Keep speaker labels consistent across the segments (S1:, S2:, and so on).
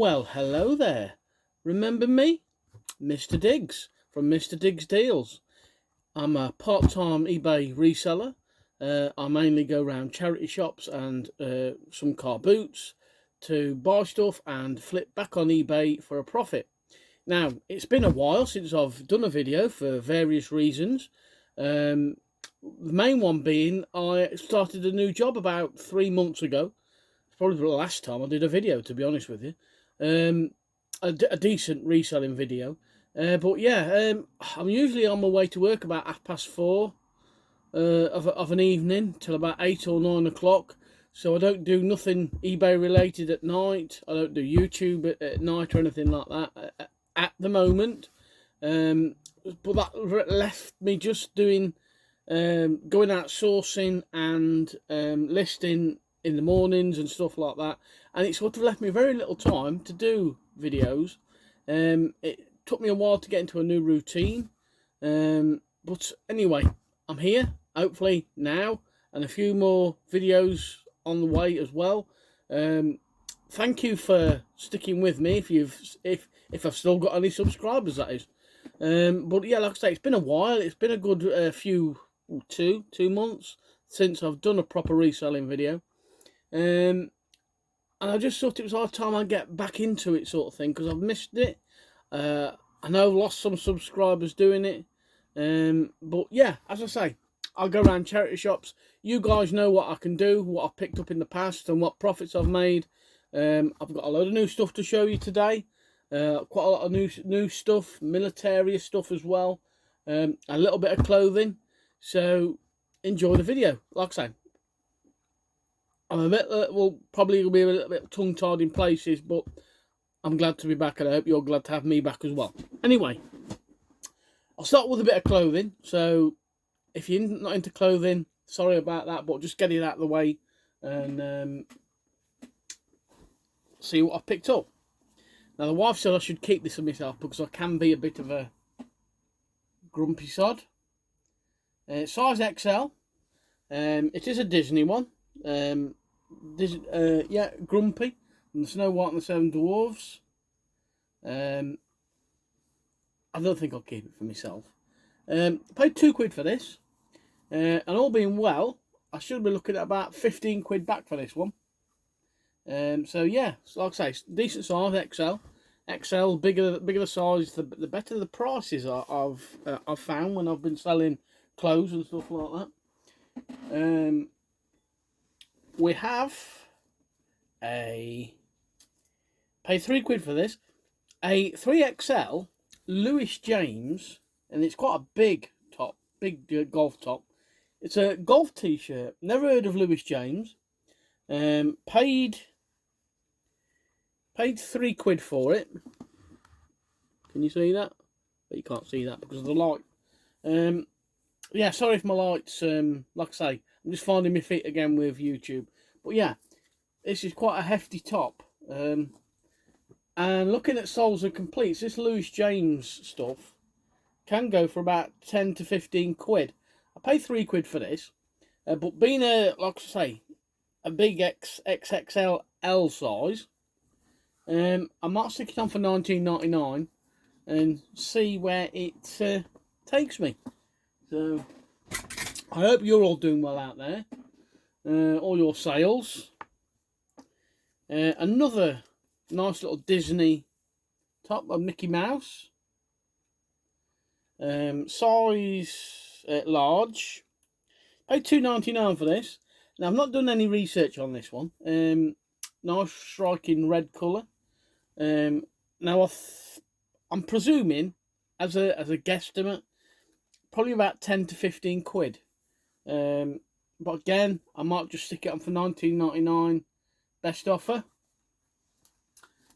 S1: Well, hello there. Remember me? Mr. Diggs from Mr. Diggs Deals. I'm a part-time eBay reseller. I mainly go around charity shops and some car boots to buy stuff and flip back on eBay for a profit. Now, it's been a while since I've done a video for various reasons. The main one being I started a new job about 3 months ago. It's probably the last time I did a video, to be honest with you. A decent reselling video. But yeah, I'm usually on my way to work about 4:30 of an evening till about 8 or 9 o'clock. So I don't do nothing eBay related at night. I don't do YouTube at night or anything like that at the moment. But that left me just doing going out sourcing and listing in the mornings and stuff like that, and it sort of left me very little time to do videos. It took me a while to get into a new routine, but anyway, I'm here hopefully now, and a few more videos on the way as well. Thank you for sticking with me if I've still got any subscribers, that is. But yeah, like I say, it's been a while. It's been a good two months since I've done a proper reselling video. And I just thought it was hard time I get back into it, sort of thing, because I've missed it. I know I've lost some subscribers doing it. But yeah, as I say, I'll go around charity shops. You guys know what I can do, what I've picked up in the past, and what profits I've made. I've got a load of new stuff to show you today. Quite a lot of new stuff, Militaria stuff as well. A little bit of clothing. So enjoy the video. Like I say, I'm a bit, probably will be a little bit tongue-tied in places, but I'm glad to be back, and I hope you're glad to have me back as well. Anyway, I'll start with a bit of clothing. So if you're not into clothing, sorry about that, but just get it out of the way and see what I've picked up. Now, the wife said I should keep this for myself because I can be a bit of a grumpy sod. Size XL. It is a Disney one. Yeah, Grumpy and the Snow White and the Seven Dwarfs. I don't think I'll keep it for myself. I paid £2 for this, and all being well, I should be looking at about 15 quid back for this one. So yeah, so like I say, decent size XL. XL, bigger the size, the better the prices I've found when I've been selling clothes and stuff like that. We have paid £3 for this, a 3XL Lewis James, and it's quite a big top, big golf top. It's a golf t-shirt. Never heard of Lewis James. Paid £3 for it. Can you see that? But you can't see that because of the light. Yeah, sorry if my lights, like I say, I'm just finding my feet again with YouTube. But yeah, this is quite a hefty top. And looking at soles and completes, this Lewis James stuff can go for about 10 to 15 quid. I paid £3 for this. But being a, like I say, a big XXL size, I might stick it on for $19.99 and see where it takes me. So I hope you're all doing well out there, all your sales. Another nice little Disney top of Mickey Mouse, size large. Paid $2.99 for this. Now, I've not done any research on this one. Nice striking red colour. Now I'm presuming, as a guesstimate, probably about 10 to 15 quid. But again, I might just stick it on for $19.99 best offer.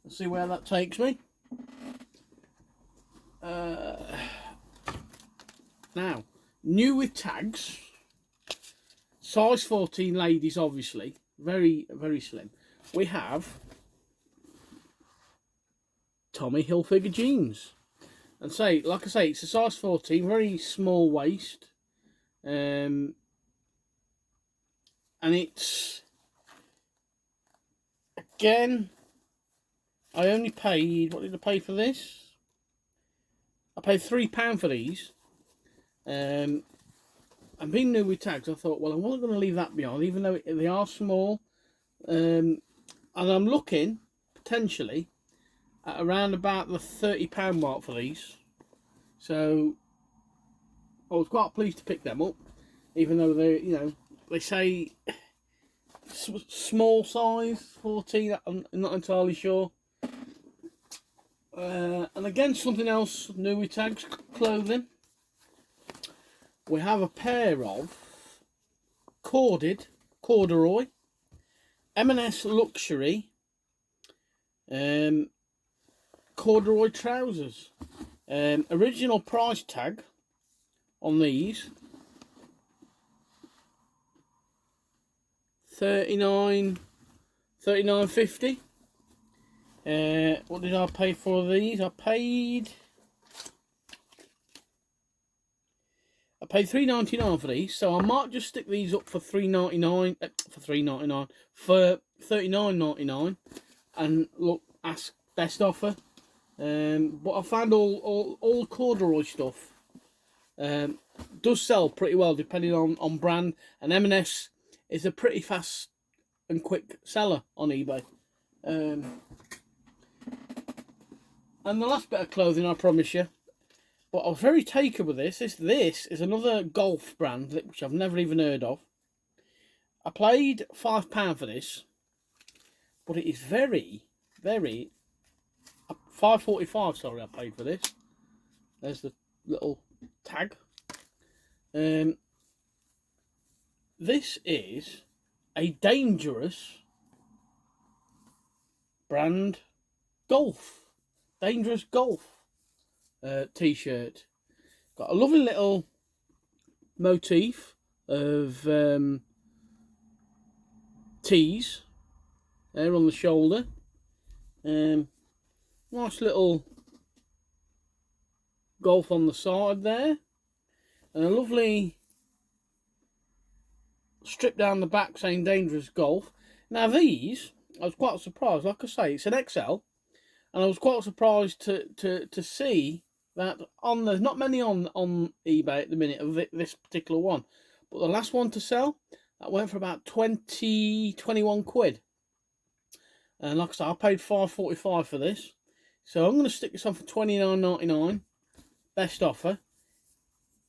S1: Let's see where that takes me. Now, new with tags. Size 14 ladies, obviously. Very, very slim. We have Tommy Hilfiger jeans. And say, like I say, it's a size 14, very small waist. And it's, again, I only paid, what did I pay for this? I paid £3 for these. And being new with tags, I thought, well, I'm not going to leave that behind, even though they are small. And I'm looking, potentially, at around about the £30 mark for these. So, I was quite pleased to pick them up, even though they, you know, they say small size, 14, I'm not entirely sure. And again, something else new with tags, clothing. We have a pair of corduroy M&S luxury corduroy trousers. Original price tag on these $39.50. What did I pay for these? I paid $3.99 for these, so I might just stick these up for $39.99 for $39.99 and look, ask best offer. But I found all corduroy stuff does sell pretty well depending on brand, and M&S is a pretty fast and quick seller on eBay. And the last bit of clothing, I promise you, but I was very taken with this. This is another golf brand which I've never even heard of. I paid £5 for this, but it is very, very $5.45. Sorry, I paid for this. There's the little tag. This is a dangerous brand dangerous golf t-shirt. Got a lovely little motif of T's there on the shoulder. Nice little golf on the side there, and a lovely strip down the back saying dangerous golf. Now these, I was quite surprised. Like I say, it's an XL, and I was quite surprised to see that there's not many on eBay at the minute of this particular one, but the last one to sell, that went for about 21 quid. And like I said, I paid $5.45 for this, so I'm going to stick this on for $29.99, best offer.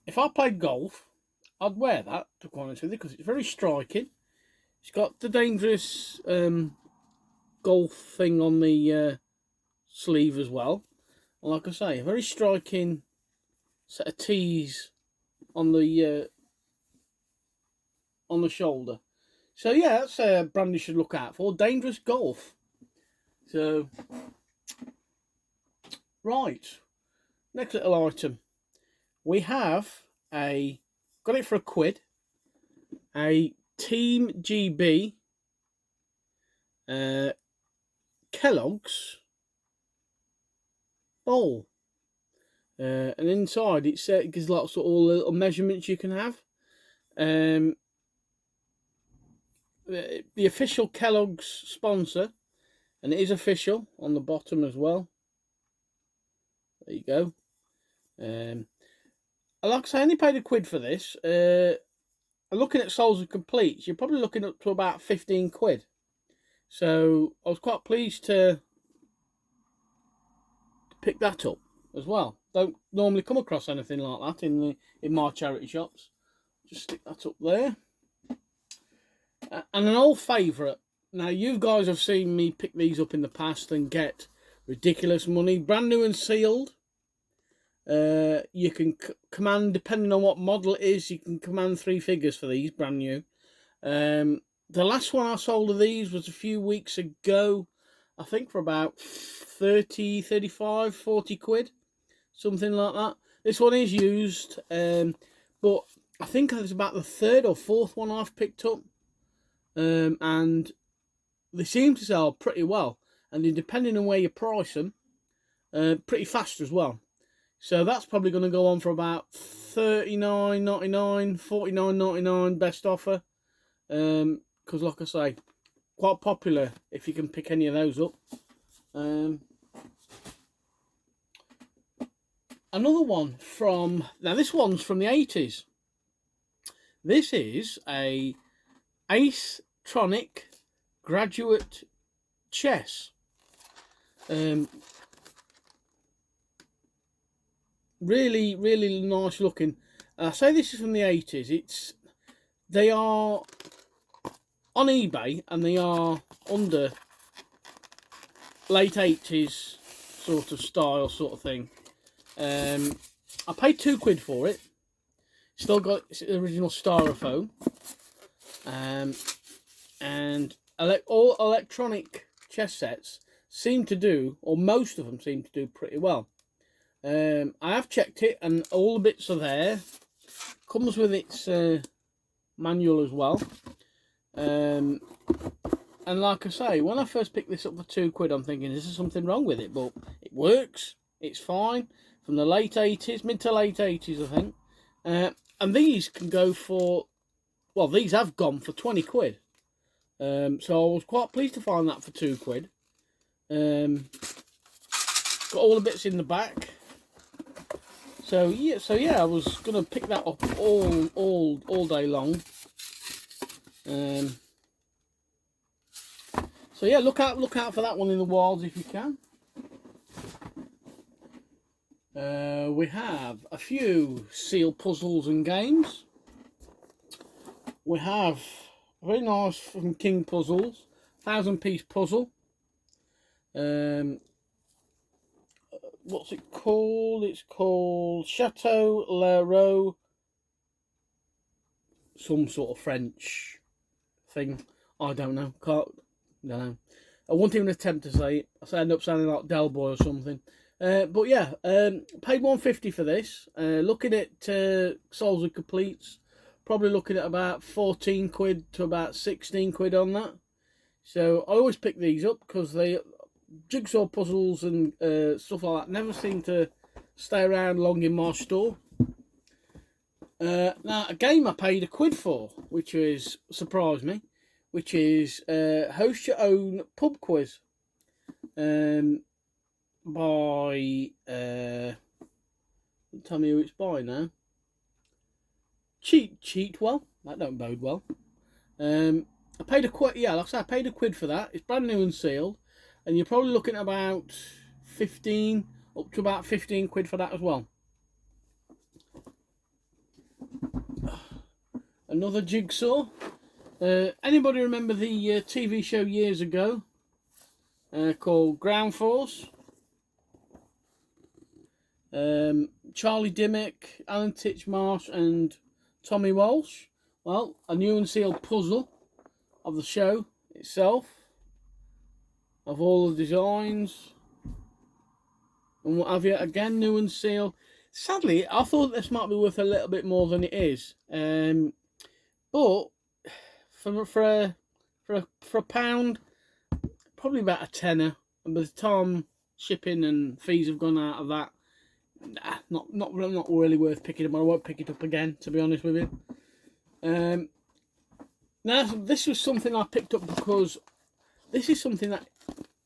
S1: If I played golf, I'd wear that, to be honest with you, because it's very striking. It's got the dangerous golf thing on the sleeve as well. And like I say, a very striking set of T's on the shoulder. So yeah, that's a brand you should look out for. Dangerous Golf. So, right, next little item. We have got it for £1, a Team GB Kellogg's bowl. And inside it gives lots of all the little measurements you can have. The official Kellogg's sponsor, and it is official on the bottom as well. There you go. Like I say, I only paid £1 for this. Looking at soles and completes, you're probably looking up to about 15 quid. So I was quite pleased to pick that up as well. Don't normally come across anything like that in my charity shops. Just stick that up there. And an old favourite. Now, you guys have seen me pick these up in the past and get ridiculous money. Brand new and sealed. You can command, depending on what model it is, you can command 3 figures for these, brand new. The last one I sold of these was a few weeks ago, I think for about 30, 35, 40 quid, something like that. This one is used, but I think it's about the 3rd or 4th one I've picked up. And they seem to sell pretty well, and depending on where you price them, pretty fast as well. So that's probably going to go on for about $39.99, $49.99 best offer. Because like I say, quite popular if you can pick any of those up. Another one from, now this one's from the 80s. This is a Ace Tronic Graduate Chess. Really, really nice looking. I say this is from the 80s. They are on eBay and they are under late 80s sort of style sort of thing. I paid £2 for it. Still got its original styrofoam. And all electronic chess sets seem to do, or most of them seem to do pretty well. I have checked it and all the bits are there. Comes with its manual as well. And like I say, when I first picked this up for £2, I'm thinking, is there something wrong with it? But it works. It's fine. From the late 80s, mid to late 80s, I think. And these can go for, well, these have gone for £20. So I was quite pleased to find that for £2. Got all the bits in the back. So yeah, I was gonna pick that up all day long. So yeah, look out for that one in the wilds if you can. We have a few seal puzzles and games. We have a very nice from King Puzzles, 1000-piece puzzle. What's it called? It's called Chateau Le Roux. Some sort of French thing. I don't know. Don't know. I won't even attempt to say it. I end up sounding like Del Boy or something. But yeah, paid £1.50 for this. Looking at Souls and Completes, probably looking at about £14 to about £16 on that. So I always pick these up because they jigsaw puzzles and stuff like that never seem to stay around long in my store. Now a game I paid £1 for, which is surprised me, which is Host Your Own Pub Quiz. By tell me who it's by now. Cheatwell. That don't bode well. I paid like I said, I paid £1 for that. It's brand new and sealed, and you're probably looking at about 15 up to about £15 for that as well. Another jigsaw. Anybody remember the TV show years ago called Ground Force? Charlie Dimmock, Alan Titchmarsh and Tommy Walsh. Well, a new and sealed puzzle of the show itself, of all the designs and what have you. Again, new and sealed. Sadly, I thought this might be worth a little bit more than it is, but for a pound, probably about a tenner. And by the time shipping and fees have gone out of that, not really worth picking up. I won't pick it up again, to be honest with you. Now, this was something I picked up because this is something that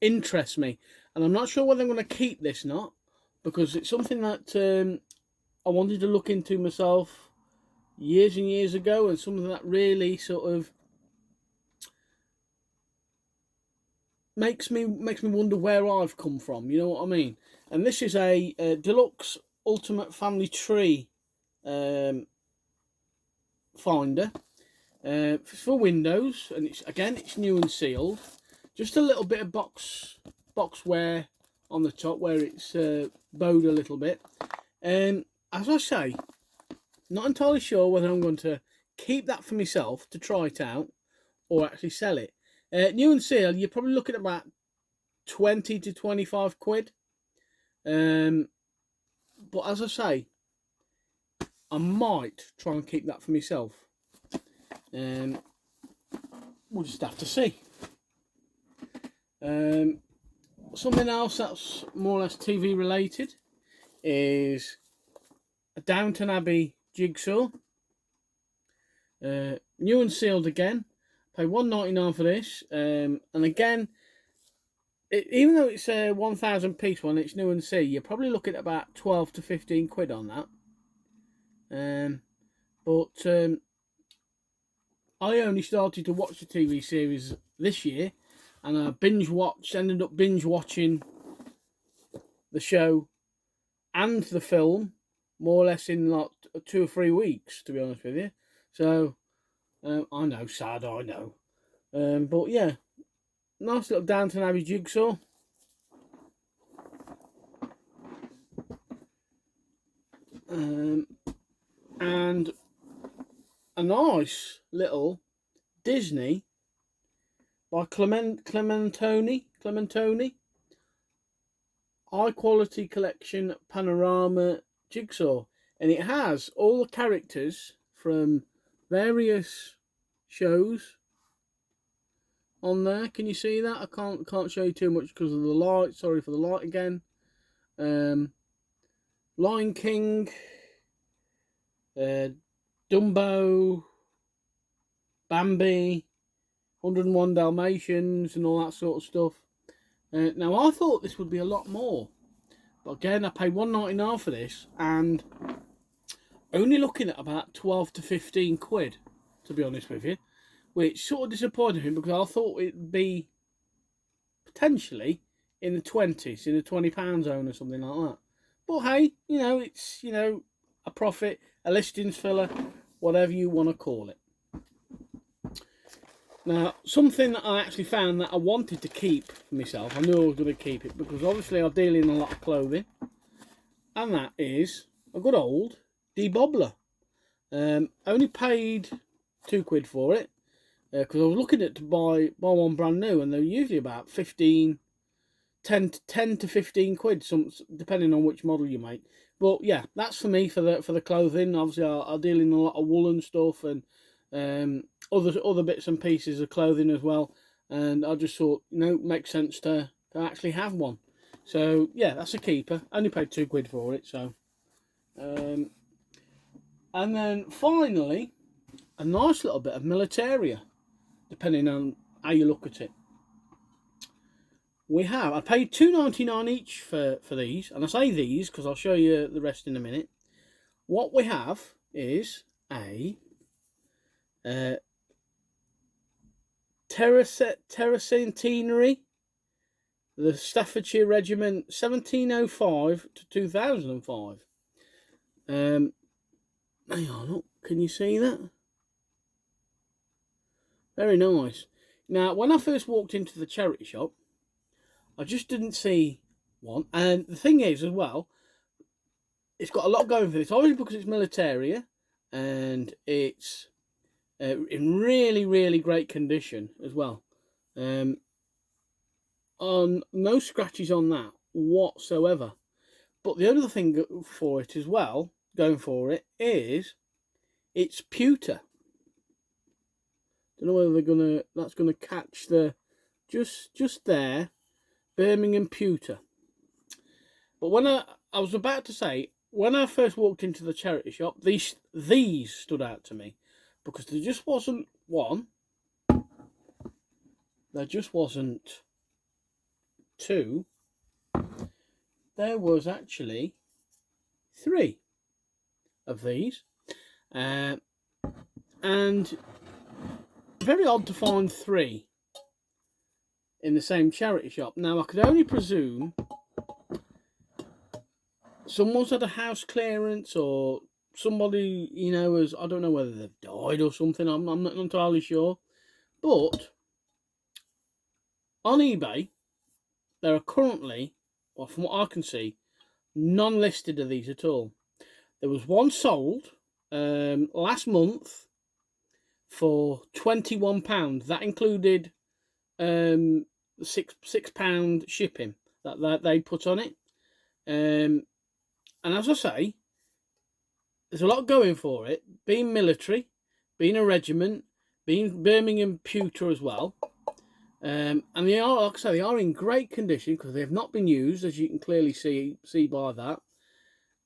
S1: interests me, and I'm not sure whether I'm going to keep this or not, because it's something that I wanted to look into myself years and years ago, and something that really sort of makes me wonder where I've come from. You know what I mean? And this is a deluxe ultimate family tree finder for Windows, and it's new and sealed. Just a little bit of box wear on the top where it's bowed a little bit. As I say, not entirely sure whether I'm going to keep that for myself to try it out or actually sell it. New and sealed, you're probably looking at about 20 to 25 quid. But as I say, I might try and keep that for myself. We'll just have to see. Something else that's more or less TV related is a Downton Abbey jigsaw. New and sealed again. Pay £1.99 for this. And again, even though it's a 1,000 piece one, it's new and see. You're probably looking at about 12 to 15 quid on that. But I only started to watch the TV series this year, and I ended up binge watching the show and the film more or less in like 2 or 3 weeks, to be honest with you. So I know, sad, I know. But yeah, nice little Downton Abbey jigsaw. And a nice little Disney by Clementoni, high quality collection Panorama Jigsaw, and it has all the characters from various shows on there. Can you see that? I can't show you too much because of the light. Sorry for the light again. Lion King, Dumbo, Bambi, 101 Dalmatians, and all that sort of stuff. Now I thought this would be a lot more, but again I paid £1.99 for this, and only looking at about 12 to 15 quid, to be honest with you, which sort of disappointed me because I thought it'd be potentially in the 20s, in the £20 zone or something like that. But hey, it's a profit, a listings filler, whatever you want to call it. Now, something that I actually found that I wanted to keep for myself, I knew I was going to keep it because obviously I deal in a lot of clothing, and that is a good old debobbler. Only paid £2 for it because I was looking at to buy one brand new, and they're usually about 10 to 15 quid, depending on which model you make. But yeah, that's for me for the clothing. Obviously, I deal in a lot of woolen stuff and other bits and pieces of clothing as well. And I just thought, it makes sense to actually have one. So yeah, that's a keeper. I only paid £2 for it. So, and then finally, a nice little bit of Militaria, depending on how you look at it. I paid £2.99 each for these, and I say these because I'll show you the rest in a minute. What we have is a Terracentenary, the Staffordshire Regiment, 1705 to 2005. Hang on, look, can you see that? Very nice. Now, when I first walked into the charity shop, I just didn't see one. And the thing is, as well, it's got a lot going for this. Obviously, because it's Militaria, and it's in really, really great condition as well. On no scratches on that whatsoever. But the other thing for it as well, going for it, is it's pewter. Don't know whether that's gonna catch the just there. Birmingham pewter. But when I was about to say, when I first walked into the charity shop, these stood out to me because there just wasn't one. There just wasn't two. There was actually 3 of these, and very odd to find 3 in the same charity shop. Now, I could only presume someone's had a house clearance, or somebody, has, I don't know whether they've died or something, I'm not entirely sure. But on eBay, there are currently, well, from what I can see, none listed of these at all. There was one sold last month for £21. That included £6 shipping that they put on it. And as I say, there's a lot going for it. Being military, being a regiment, being Birmingham pewter as well. And they are, like I say, they are in great condition because they have not been used, as you can clearly see by that.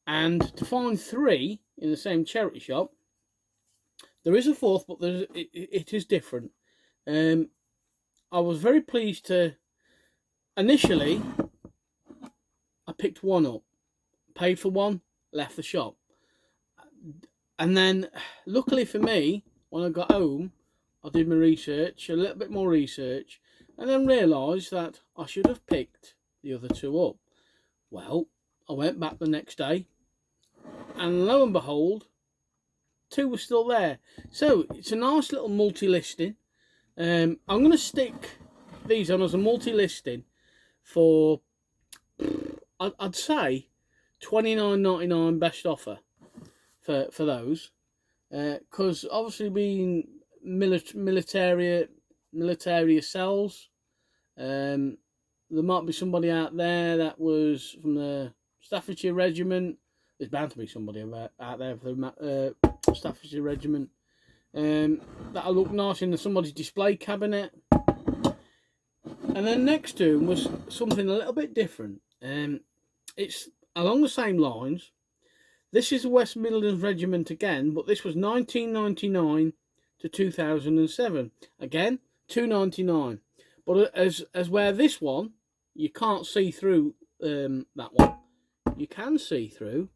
S1: And to find 3 in the same charity shop, there is a 4th, but it is different. I was very pleased to initially, I picked one up, paid for one, left the shop. And then, luckily for me, when I got home, I did my research, a little bit more research, and then realised that I should have picked the other two up. Well, I went back the next day, and lo and behold, two were still there. So, it's a nice little multi-listing. I'm going to stick these on as a multi-listing for, I'd say, $29.99 best offer for those. Because obviously being Militaria sells, there might be somebody out there that was from the Staffordshire Regiment. There's bound to be somebody out there for the Staffordshire Regiment. That'll look nice in somebody's display cabinet. And then next to him was something a little bit different. It's along the same lines. This is the West Midlands Regiment again, but this was 1999 to 2007. Again, $2.99. But as where this one, you can't see through that one. You can see through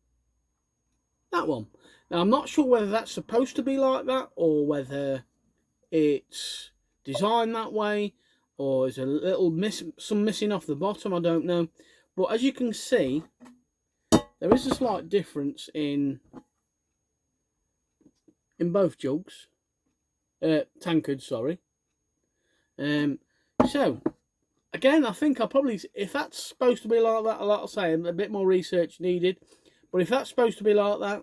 S1: that one. Now, I'm not sure whether that's supposed to be like that or whether it's designed that way or there's a little some missing off the bottom. I don't know. But as you can see, there is a slight difference in both jugs. Tankards, sorry. So, again, I think if that's supposed to be like that, like I say, a bit more research needed. But if that's supposed to be like that,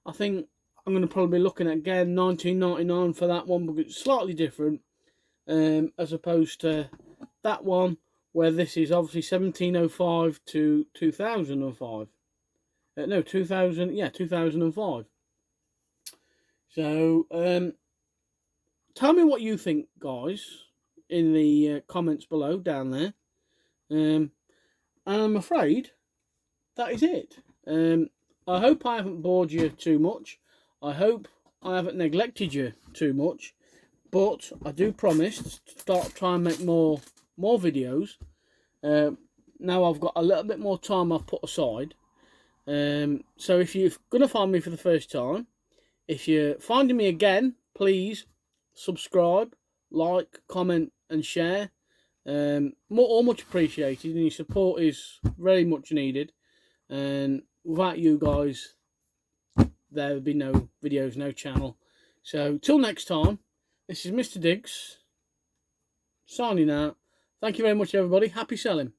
S1: I think I'm going to probably be looking at, again, $19.99 for that one, because it's slightly different, as opposed to that one, where this is obviously 1705 to 2005. No, 2005. So, tell me what you think, guys, in the comments below, down there. And I'm afraid that is it. I hope I haven't bored you too much. I hope I haven't neglected you too much. But I do promise to try and make more videos. Now I've got a little bit more time I've put aside. So if you're going to find me for the first time, if you're finding me again, please subscribe, like, comment and share. All much appreciated, and your support is very much needed. And without you guys, there would be no videos, no channel. So till next time, this is Mr. Diggs signing out. Thank you very much, everybody. Happy selling.